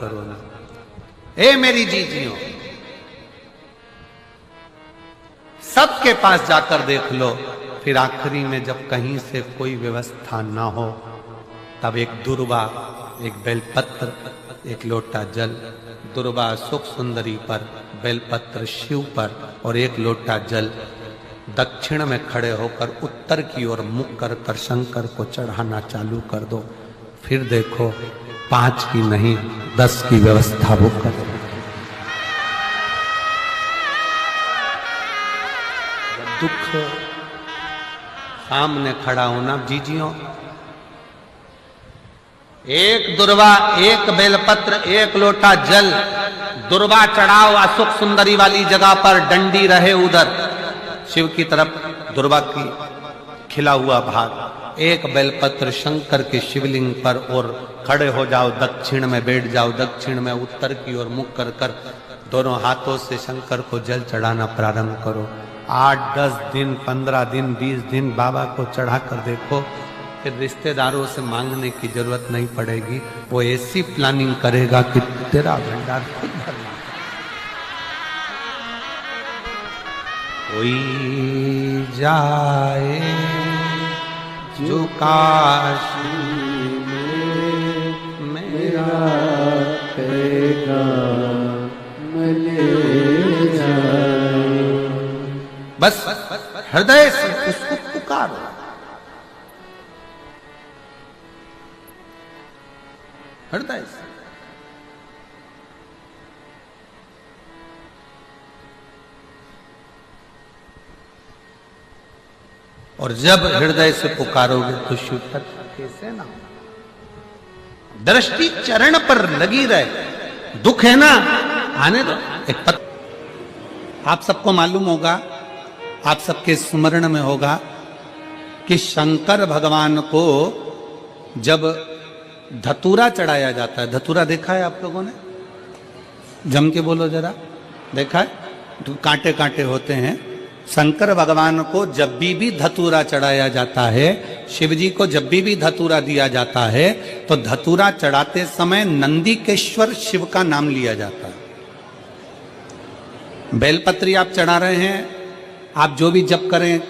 करो ना। ए मेरी जीजियों, सबके पास जाकर देख लो, फिर आखिरी में जब कहीं से कोई व्यवस्था ना हो, तब एक दुर्वा, एक बेलपत्र, एक लोटा जल, दुर्वा सुख सुंदरी पर, बेलपत्र शिव पर और एक लोटा जल दक्षिण में खड़े होकर उत्तर की ओर मुख कर कर शंकर को चढ़ाना चालू कर दो। फिर देखो 5 की नहीं 10 की व्यवस्था वो कर दो। दुख सामने खड़ा होना जीजियों, एक दुर्वा, एक बेलपत्र, एक लोटा जल, दुर्वा चढ़ाओ असुख सुंदरी वाली जगह पर, डंडी रहे उधर शिव की तरफ, दुर्वा की खिला हुआ भाग, एक बेलपत्र शंकर के शिवलिंग पर और खड़े हो जाओ, दक्षिण में बैठ जाओ, दक्षिण में उत्तर की ओर मुख कर कर दोनों हाथों से शंकर को जल चढ़ाना प्रारंभ करो। 8, 10 दिन, 15 दिन, 20 दिन बाबा को चढ़ा कर देखो, फिर रिश्तेदारों से मांगने की जरूरत नहीं पड़ेगी। वो ऐसी प्लानिंग करेगा कि तेरा भंडार खुद भरना। कोई जाए जो काशी में मेरा पैगाम ले जाए, बस हृदय से उसको पुकारो। हृदय से और जब हृदय से पुकारोगे तो शिव तक कैसे ना हो। दृष्टि चरण पर लगी रहे, दुख है ना आने दो। एक आप सबको मालूम होगा, आप सबके स्मरण में होगा कि शंकर भगवान को जब धतूरा चढ़ाया जाता है, धतूरा देखा है आप लोगों ने? जम के बोलो जरा, देखा है? तो कांटे कांटे होते हैं। शंकर भगवान को जब भी धतूरा चढ़ाया जाता है, शिव जी को जब भी धतूरा दिया जाता है, तो धतूरा चढ़ाते समय नंदीकेश्वर शिव का नाम लिया जाता है। बेलपत्री आप चढ़ा रहे हैं, आप जो भी जप करें,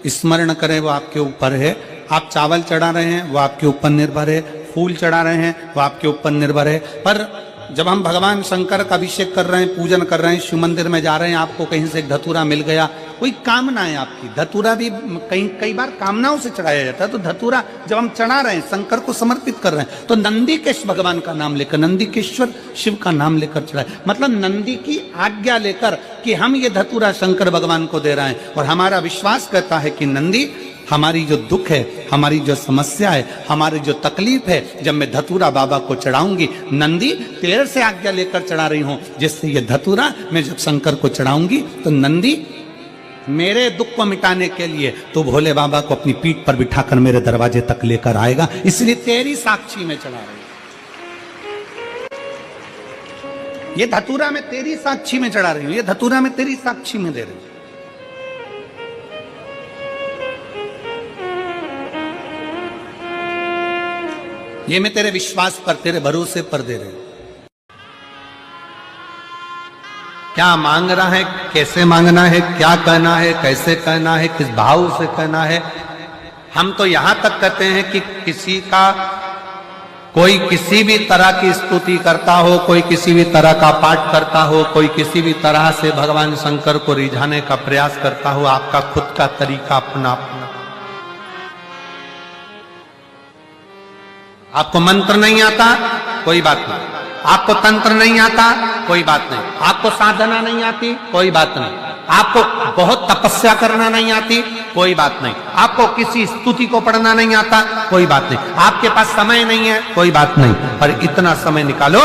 स्मरण करें, वो आपके ऊपर है। आप चावल चढ़ा रहे हैं, वो आपके ऊपर निर्भर है। फूल चढ़ा रहे हैं, वो आपके ऊपर निर्भर है। पर जब हम भगवान शंकर का अभिषेक कर रहे हैं, पूजन कर रहे हैं, शिव मंदिर में जा रहे हैं, आपको कहीं से एक धतूरा मिल गया, कोई कामना है आपकी, धतूरा भी कई बार कामनाओं से चढ़ाया जाता है। तो धतूरा जब हम चढ़ा रहे हैं, शंकर को समर्पित कर रहे हैं, तो नंदीकेश्वर भगवान का नाम लेकर, नंदीकेश्वर शिव का नाम लेकर चढ़ाए, मतलब नंदी की आज्ञा लेकर कि हम ये धतूरा शंकर भगवान को दे रहे हैं। और हमारा विश्वास कहता है कि नंदी, हमारी जो दुख है, हमारी जो समस्या है, हमारी जो तकलीफ है, जब मैं धतूरा बाबा को चढ़ाऊंगी, नंदी तेरे से आज्ञा लेकर चढ़ा रही हूं, जिससे ये धतूरा मैं जब शंकर को चढ़ाऊंगी तो नंदी मेरे दुख को मिटाने के लिए तो भोले बाबा को अपनी पीठ पर बिठाकर मेरे दरवाजे तक लेकर आएगा, इसलिए तेरी साक्षी में चढ़ा रही हूं। ये धतूरा मैं तेरी साक्षी में चढ़ा रही हूं, ये धतूरा मैं तेरी साक्षी में दे रही हूं। ये मैं तेरे विश्वास पर, तेरे भरोसे पर दे रहे हूं। क्या मांग रहा है, कैसे मांगना है, क्या कहना है, कैसे कहना है, किस भाव से कहना है। हम तो यहां तक कहते हैं कि किसी का, कोई किसी भी तरह की स्तुति करता हो, कोई किसी भी तरह का पाठ करता हो, कोई किसी भी तरह से भगवान शंकर को रिझाने का प्रयास करता हो, आपका खुद का तरीका अपना अपना। आपको मंत्र नहीं आता, कोई बात नहीं। आपको तंत्र नहीं आता, कोई बात नहीं। आपको साधना नहीं आती, कोई बात नहीं। आपको बहुत तपस्या करना नहीं आती, कोई बात नहीं। आपको किसी स्तुति को पढ़ना नहीं आता, कोई बात नहीं। आपके पास समय नहीं है, कोई बात नहीं। पर इतना समय निकालो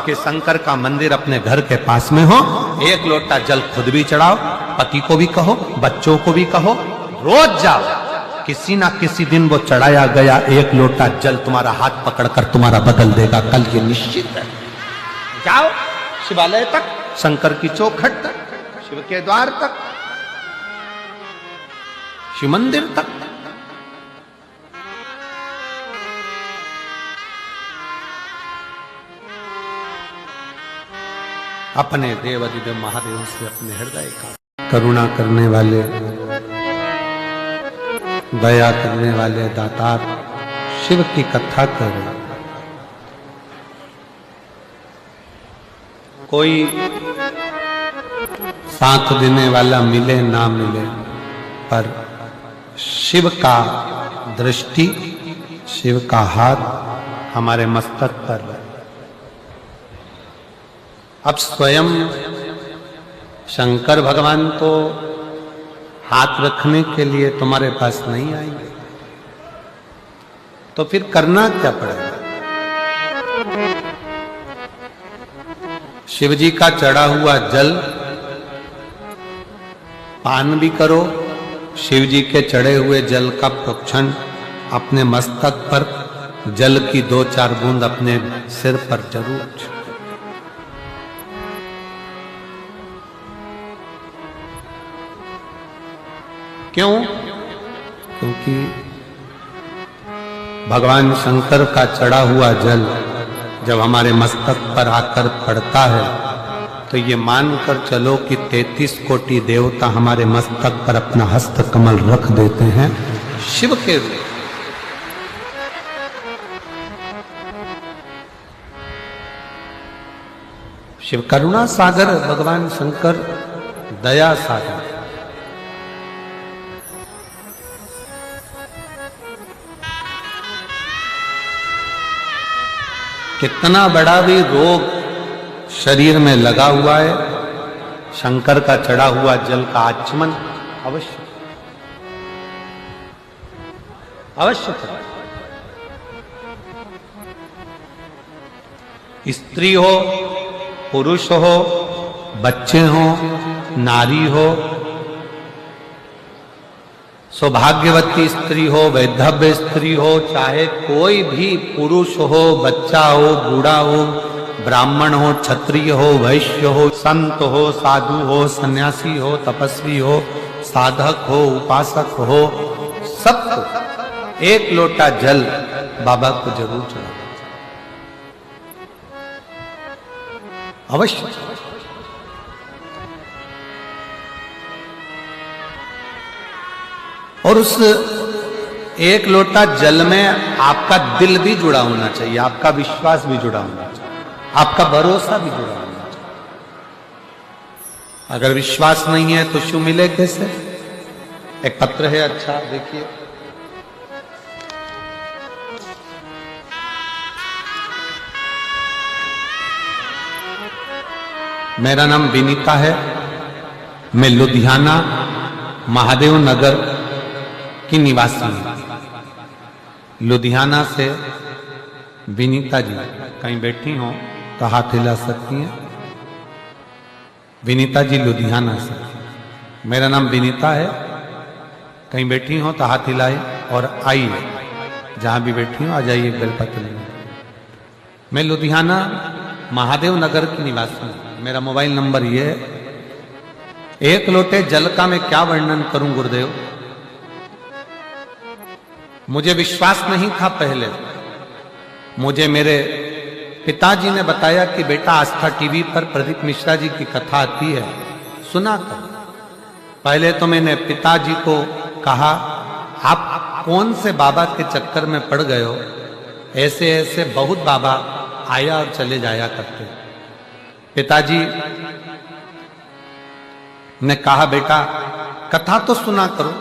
कि शंकर का मंदिर अपने घर के पास में हो, एक लोटा जल खुद भी चढ़ाओ, पति को भी कहो, बच्चों को भी कहो, रोज जाओ। किसी ना किसी दिन वो चढ़ाया गया एक लोटा जल तुम्हारा हाथ पकड़कर तुम्हारा बदल देगा, कल ये निश्चित है। जाओ शिवालय तक, शंकर की चौखट तक, शिव के द्वार तक, शिव मंदिर तक। अपने देव दिव्य महादेव से अपने हृदय का करुणा करने वाले, दया करने वाले दातार शिव की कथा कर रहे। कोई साथ देने वाला मिले ना मिले, पर शिव का दृष्टि, शिव का हाथ हमारे मस्तक पर है। अब स्वयं शंकर भगवान तो हाथ रखने के लिए तुम्हारे पास नहीं आएंगे, तो फिर करना क्या पड़ेगा? शिव जी का चढ़ा हुआ जल पान भी करो, शिव जी के चढ़े हुए जल का प्रोक्षण अपने मस्तक पर, जल की 2-4 बूंद अपने सिर पर जरूर। क्यों? क्योंकि भगवान शंकर का चढ़ा हुआ जल जब हमारे मस्तक पर आकर पड़ता है, तो ये मानकर चलो कि 33 कोटि देवता हमारे मस्तक पर अपना हस्त कमल रख देते हैं शिव के रूप। शिव करुणा सागर, भगवान शंकर दया सागर। कितना बड़ा भी रोग शरीर में लगा हुआ है, शंकर का चढ़ा हुआ जल का आचमन अवश्य अवश्य करें। स्त्री हो, पुरुष हो, बच्चे हो, नारी हो, सौभाग्यवती स्त्री हो, वैधव्य स्त्री हो, चाहे कोई भी पुरुष हो, बच्चा हो, बूढ़ा हो, ब्राह्मण हो, क्षत्रिय हो, वैश्य हो, संत हो, साधु हो, सन्यासी हो, तपस्वी हो, साधक हो, उपासक हो, सबको एक लोटा जल बाबा को जरूर चढ़ाना अवश्य। और उस एक लोटा जल में आपका दिल भी जुड़ा होना चाहिए, आपका विश्वास भी जुड़ा होना चाहिए, आपका भरोसा भी जुड़ा होना चाहिए। अगर विश्वास नहीं है तो शिव मिले कैसे? एक पत्र है, अच्छा देखिए। मेरा नाम विनीता है, मैं लुधियाना महादेव नगर की निवासी हूं। लुधियाना से विनीता जी कहीं बैठी हो तो हाथ हिला सकती हैं। विनीता जी लुधियाना से, मेरा नाम विनीता है, कहीं बैठी हो तो हाथ हिलाए और आइए, जहां भी बैठी हो आ जाइए बेलपत्र लेने। मैं लुधियाना महादेव नगर की निवासी हूं। मेरा मोबाइल नंबर ये है। एक लोटे जल का मैं क्या वर्णन करूं गुरुदेव, मुझे विश्वास नहीं था पहले। मुझे मेरे पिताजी ने बताया कि बेटा आस्था टीवी पर प्रदीप मिश्रा जी की कथा आती है, सुना था। पहले तो मैंने पिताजी को कहा, आप कौन से बाबा के चक्कर में पड़ गए हो, ऐसे ऐसे बहुत बाबा आया और चले जाया करते। पिताजी ने कहा, बेटा कथा तो सुना करो।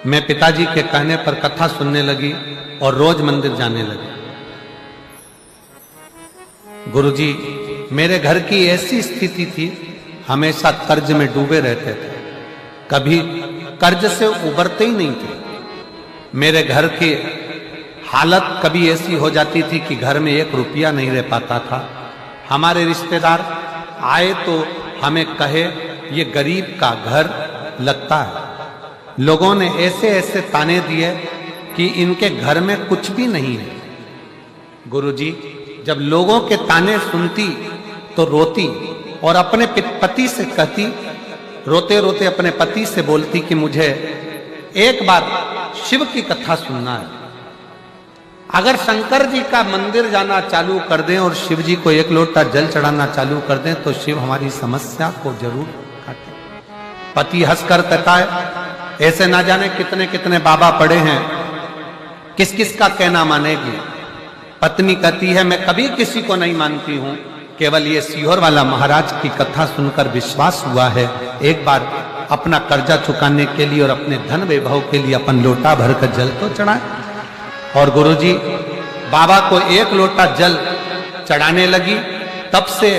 मैं पिताजी के कहने पर कथा सुनने लगी और रोज मंदिर जाने लगी। गुरुजी, मेरे घर की ऐसी स्थिति थी, हमेशा कर्ज में डूबे रहते थे, कभी कर्ज से उबरते ही नहीं थे। मेरे घर की हालत कभी ऐसी हो जाती थी कि घर में 1 रुपया नहीं रह पाता था। हमारे रिश्तेदार आए तो हमें कहे, ये गरीब का घर लगता है। लोगों ने ऐसे ऐसे ताने दिए कि इनके घर में कुछ भी नहीं है। गुरुजी, जब लोगों के ताने सुनती तो रोती और अपने पति से कहती, रोते रोते अपने पति से बोलती कि मुझे एक बार शिव की कथा सुनना है। अगर शंकर जी का मंदिर जाना चालू कर दें और शिव जी को एक लोटा जल चढ़ाना चालू कर दें तो शिव हमारी समस्या को जरूर काटे। पति हंसकर कहता है ऐसे ना जाने कितने कितने बाबा पड़े हैं, किस किस का कहना मानेगी। पत्नी कहती है मैं कभी किसी को नहीं मानती हूं, केवल ये सीहोर वाला महाराज की कथा सुनकर विश्वास हुआ है। एक बार अपना कर्जा चुकाने के लिए और अपने धन वैभव के लिए अपन लोटा भरकर जल तो चढ़ाए। और गुरुजी बाबा को एक लोटा जल चढ़ाने लगी, तब से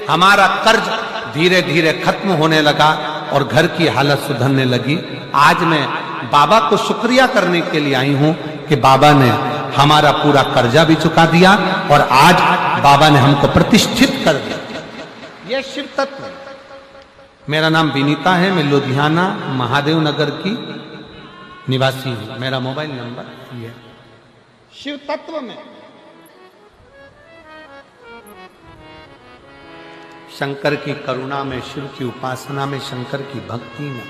हमारा कर्ज धीरे धीरे खत्म होने लगा और घर की हालत सुधरने लगी। आज मैं बाबा को शुक्रिया करने के लिए आई हूं कि बाबा ने हमारा पूरा कर्जा भी चुका दिया और आज बाबा ने हमको प्रतिष्ठित कर दिया। यह शिव तत्व। मेरा नाम विनीता है, मैं लुधियाना महादेव नगर की निवासी हूं। मेरा मोबाइल नंबर ये। शिव तत्व में शंकर की करुणा में, शिव की उपासना में, शंकर की भक्ति में,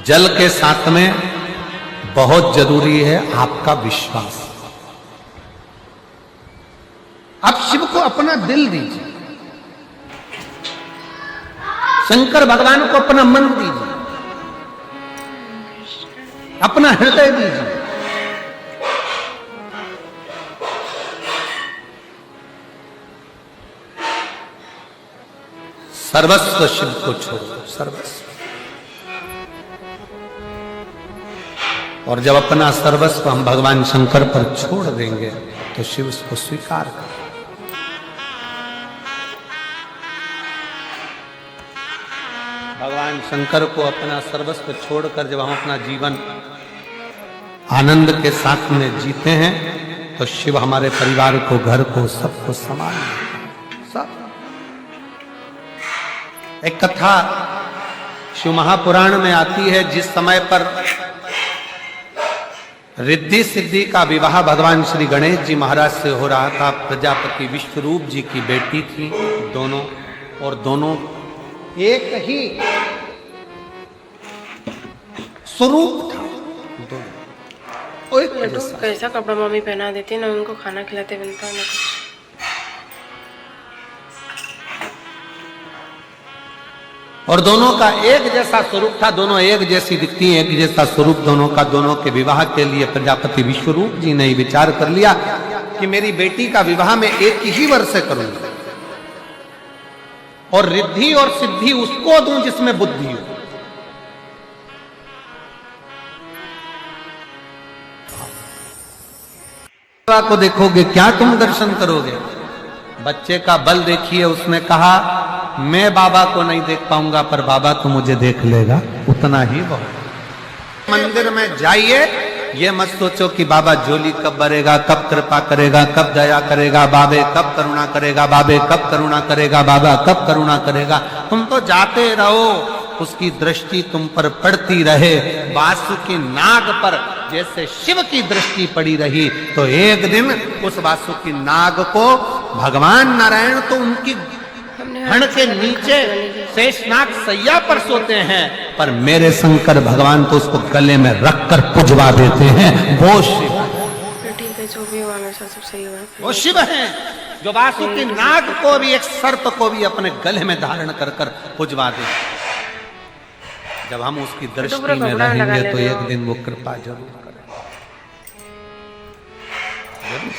जल के साथ में बहुत जरूरी है आपका विश्वास। आप शिव को अपना दिल दीजिए, शंकर भगवान को अपना मन दीजिए, अपना हृदय दीजिए। सर्वस्व शिव को छोड़ो, सर्वस्व। और जब अपना सर्वस्व हम भगवान शंकर पर छोड़ देंगे तो शिव उसको स्वीकार कर। भगवान शंकर को अपना सर्वस्व छोड़कर जब हम अपना जीवन आनंद के साथ में जीते हैं तो शिव हमारे परिवार को, घर को, सबको संभाल सब। एक कथा शिव महापुराण में आती है, जिस समय पर रिद्धि सिद्धि का विवाह भगवान श्री गणेश जी महाराज से हो रहा था। प्रजापति विश्वरूप जी की बेटी थी दोनों, और दोनों एक ही स्वरूप था दोनों। तो कैसा कपड़ा मम्मी पहना देती ना, उनको खाना खिलाते बनता ना कुछ। और दोनों का एक जैसा स्वरूप था, दोनों एक जैसी दिखती, एक जैसा स्वरूप दोनों का। दोनों के विवाह के लिए प्रजापति विश्वरूप जी ने विचार कर लिया कि मेरी बेटी का विवाह मैं एक ही वर्ष से करूंगा और रिद्धि और सिद्धि उसको दूं जिसमें बुद्धि हो। को देखोगे क्या तुम दर्शन करोगे। बच्चे का बल देखिए, उसने कहा मैं बाबा को नहीं देख पाऊंगा पर बाबा तो मुझे देख लेगा, उतना ही बहुत। मंदिर में जाइए, ये मत सोचो कि बाबा झोली कब भरेगा, कब कृपा करेगा, कब दया करेगा, बाबे कब करुणा करेगा, बाबे कब करुणा करेगा, बाबा कब करुणा करेगा। तुम तो जाते रहो, उसकी दृष्टि तुम पर पड़ती रहे। वासुकी नाग पर जैसे शिव की दृष्टि पड़ी रही तो एक दिन उस वासुकी नाग को भगवान नारायण तो उनकी हण के नीचे शेषनाग सैया पर सोते हैं, पर मेरे शंकर भगवान तो उसको गले में रखकर पुजवा देते हैं। वो शिव, ठीक है, जो भी हुआ हमेशा सब सही हुआ। वो शिव हैं जो वासुकी नाग को भी, एक सर्प को भी अपने गले में धारण कर कर पुजवा दे। जब हम उसकी दृष्टि में रहेंगे तो एक दिन वो कृपा जरूर करें।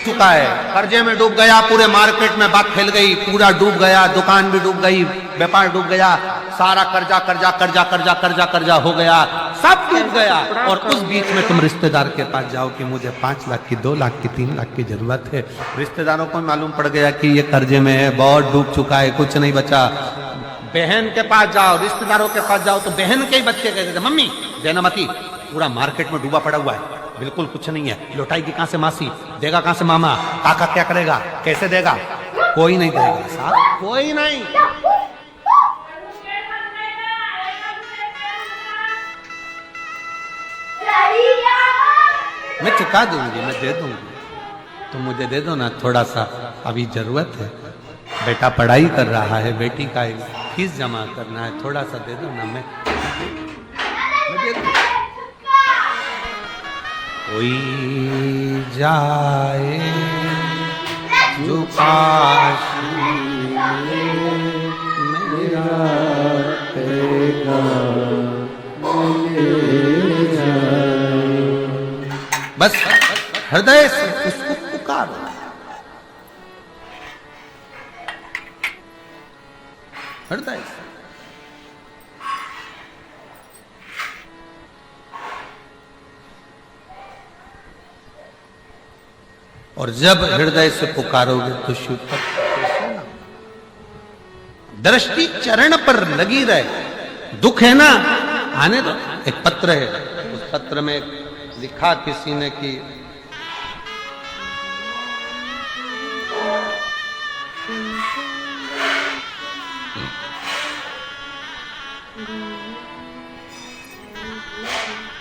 चुका है, कर्जे में डूब गया, पूरे मार्केट में बात फैल गई, पूरा डूब गया, दुकान भी डूब गई, व्यापार डूब गया, सारा कर्जा कर्जा कर्जा कर्जा कर्जा कर्जा हो गया, सब डूब गया। और उस बीच में तुम रिश्तेदार के पास जाओ कि मुझे 5 लाख की, 2 लाख की, 3 लाख की जरूरत है। रिश्तेदारों को मालूम पड़ गया कि ये कर्जे में है, बहुत डूब चुका है, कुछ नहीं बचा। बहन के पास जाओ, रिश्तेदारों के पास जाओ तो बहन के ही बच्चे कहते थे मम्मी देना मती, पूरा मार्केट में डूबा पड़ा हुआ है, बिल्कुल कुछ नहीं है, लौटाएगी कहां से मासी, देगा कहां से मामा, काका क्या करेगा, कैसे देगा, कोई नहीं देगा साहब, कोई नहीं। मैं चुका दूंगी, मैं दे दूंगी, तुम मुझे दे दो ना थोड़ा सा, अभी जरूरत है, बेटा पढ़ाई कर रहा है, बेटी का फीस जमा करना है, थोड़ा सा दे दो ना, मैं दे दूं। कोई जाए जो पास मेरा बस हृदय से उसको पुकारो। हृदय से और जब हृदय से पुकारोगे तो शिव तत्व दृष्टि चरण पर लगी रहे। दुख है ना, आने दो। एक पत्र है, उस पत्र में लिखा किसी ने कि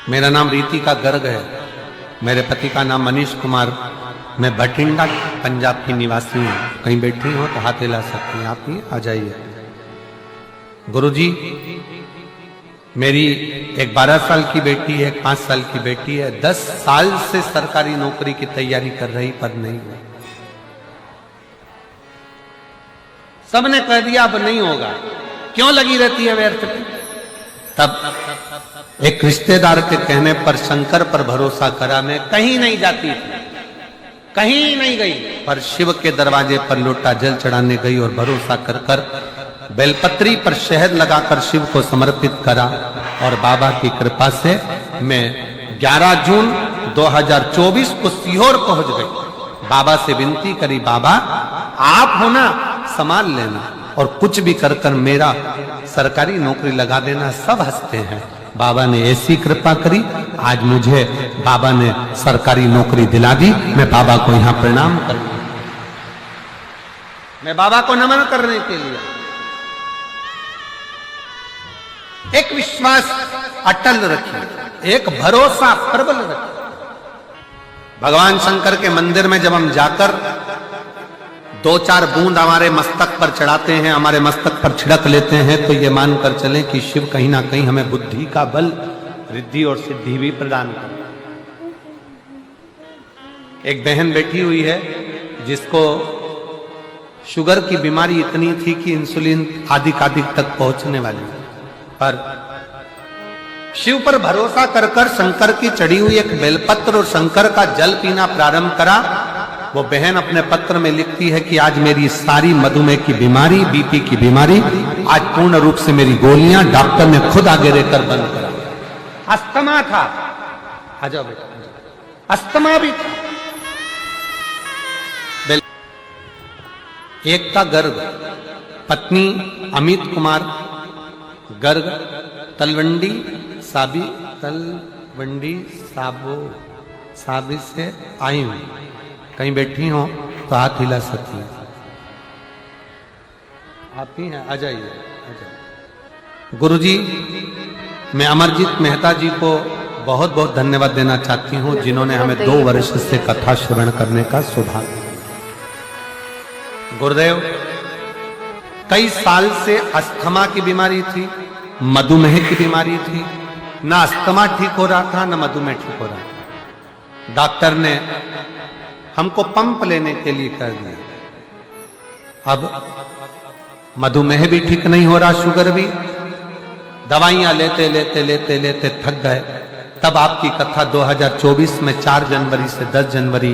मेरा नाम रीति का गर्ग है, मेरे पति का नाम मनीष कुमार, मैं बठिंडा पंजाब की निवासी हूं। कहीं बैठी हो तो हाथ हिला सकती हैं, आप ही आ जाइए। गुरुजी, मेरी एक 12 साल की बेटी है, एक 5 साल की बेटी है, 10 साल से सरकारी नौकरी की तैयारी कर रही पर नहीं हुआ। सबने कह दिया अब नहीं होगा, क्यों लगी रहती है व्यर्थ पे। तब एक रिश्तेदार के कहने पर शंकर पर भरोसा करा, मैं कहीं नहीं जाती थी, कहीं नहीं गई, पर शिव के दरवाजे पर लोटा जल चढ़ाने गई और भरोसा कर कर बेलपत्री पर शहद लगाकर शिव को समर्पित करा। और बाबा की कृपा से मैं 11 जून 2024 को सीहोर पहुंच गई। बाबा से विनती करी, बाबा आप हो ना, संभाल लेना और कुछ भी कर कर मेरा सरकारी नौकरी लगा देना। सब हंसते हैं। बाबा ने ऐसी कृपा करी, आज मुझे बाबा ने सरकारी नौकरी दिला दी। मैं बाबा को यहां प्रणाम कर, मैं बाबा को नमन करने के लिए। एक विश्वास अटल रखिए, एक भरोसा प्रबल रखिए। भगवान शंकर के मंदिर में जब हम जाकर 2-4 बूंद हमारे मस्तक पर चढ़ाते हैं, हमारे मस्तक पर छिड़क लेते हैं, तो ये मानकर चलें कि शिव कहीं ना कहीं हमें बुद्धि का बल, रिद्धि और सिद्धि भी प्रदान कर। एक बहन बैठी हुई है जिसको शुगर की बीमारी इतनी थी कि इंसुलिन आदि तक पहुंचने वाली, पर शिव पर भरोसा कर कर शंकर की चढ़ी हुई एक बेलपत्र और शंकर का जल पीना प्रारंभ करा। वो बहन अपने पत्र में लिखती है कि आज मेरी सारी मधुमेह की बीमारी, बीपी की बीमारी, आज पूर्ण रूप से मेरी गोलियां डॉक्टर ने खुद आगे रहकर बंद करा। अस्थमा था, आ जाओ बेटा, अस्थमा भी था। एकता गर्ग, पत्नी अमित कुमार गर्ग, तलवंडी साबी से आई हूं। कहीं बैठी हो तो हाथ हिला सकती है, आप ही हैं, आ जाइए। गुरुजी, मैं अमरजीत मेहता जी को बहुत बहुत धन्यवाद देना चाहती हूं, जिन्होंने हमें 2 वर्ष से कथा श्रवण करने का सौभाग्य। गुरुदेव, कई साल से अस्थमा की बीमारी थी, मधुमेह की बीमारी थी, ना अस्थमा ठीक हो रहा था, ना मधुमेह ठीक हो रहा था। डॉक्टर ने हमको पंप लेने के लिए कह दिया। अब मधुमेह भी ठीक नहीं हो रहा, शुगर भी, दवाइयां लेते लेते लेते लेते थक गए। तब आपकी कथा 2024 में 4 जनवरी से 10 जनवरी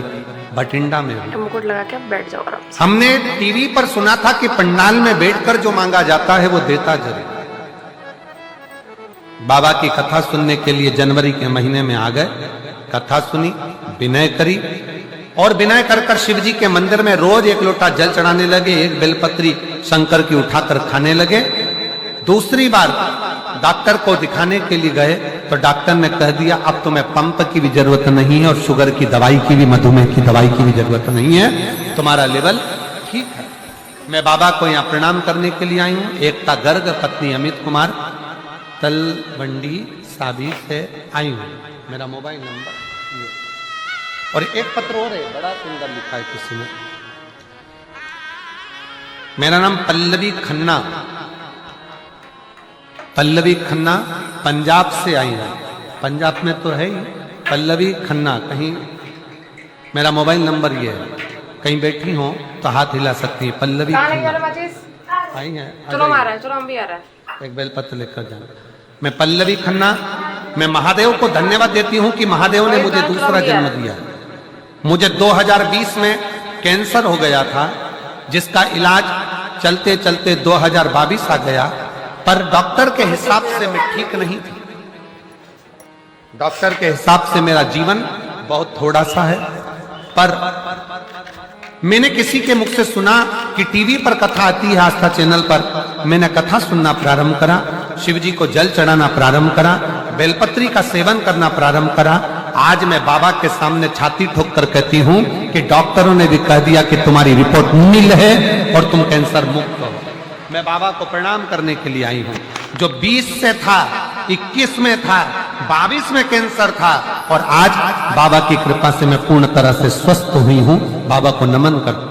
बठिंडा में हुई। मुकुट लगा के बैठ जाओ आराम से। हमने टीवी पर सुना था कि पंडाल में बैठकर जो मांगा जाता है वो देता जरूर। बाबा की कथा सुनने के लिए जनवरी के महीने में आ गए, कथा सुनी, विनय करी और विनय कर कर शिव जी के मंदिर में रोज 1 लोटा जल चढ़ाने लगे, 1 बेलपत्री शंकर की उठाकर खाने लगे। दूसरी बार डॉक्टर को दिखाने के लिए गए तो डॉक्टर ने कह दिया अब तुम्हें पंप की भी जरूरत नहीं है और शुगर की दवाई की भी, मधुमेह की दवाई की भी जरूरत नहीं है, तुम्हारा लेवल ठीक है। मैं बाबा को यहाँ प्रणाम करने के लिए आई हूँ। एकता गर्ग, पत्नी अमित कुमार, तलवंडी साबी से आई हूँ। मेरा मोबाइल नंबर ये। और एक पत्र और है, बड़ा सुंदर लिखा है किसी ने। मेरा नाम पल्लवी खन्ना, पल्लवी खन्ना, पंजाब से आई है। पंजाब में तो है ही, पल्लवी खन्ना, कहीं मेरा मोबाइल नंबर ये है, कहीं बैठी हो तो हाथ हिला सकती है। पल्लवी खन्ना आई है, चलो आ रहा है, चलो हम भी आ रहा है। एक बेलपत्र लेकर जाना। मैं पल्लवी खन्ना, मैं महादेव को धन्यवाद देती हूँ कि महादेव ने मुझे दूसरा जन्म दिया। मुझे 2020 में कैंसर हो गया था, जिसका इलाज चलते चलते 2022 आ गया, पर डॉक्टर के हिसाब से मैं ठीक नहीं थी। डॉक्टर के हिसाब से मेरा जीवन बहुत थोड़ा सा है, पर मैंने किसी के मुख से सुना कि टीवी पर कथा आती है आस्था चैनल पर, मैंने कथा सुनना प्रारंभ करा, शिव जी को जल चढ़ाना प्रारंभ करा, बेलपत्री का सेवन करना प्रारंभ करा। आज मैं बाबा के सामने छाती ठोक कर कहती हूं कि डॉक्टरों ने भी कह दिया कि तुम्हारी रिपोर्ट नील है और तुम कैंसर मुक्त हो। मैं बाबा को प्रणाम करने के लिए आई हूं। जो 20 से था, 21 में था, 22 में कैंसर था, और आज बाबा की कृपा से मैं पूर्ण तरह से स्वस्थ हुई हूं। बाबा को नमन करता हूं।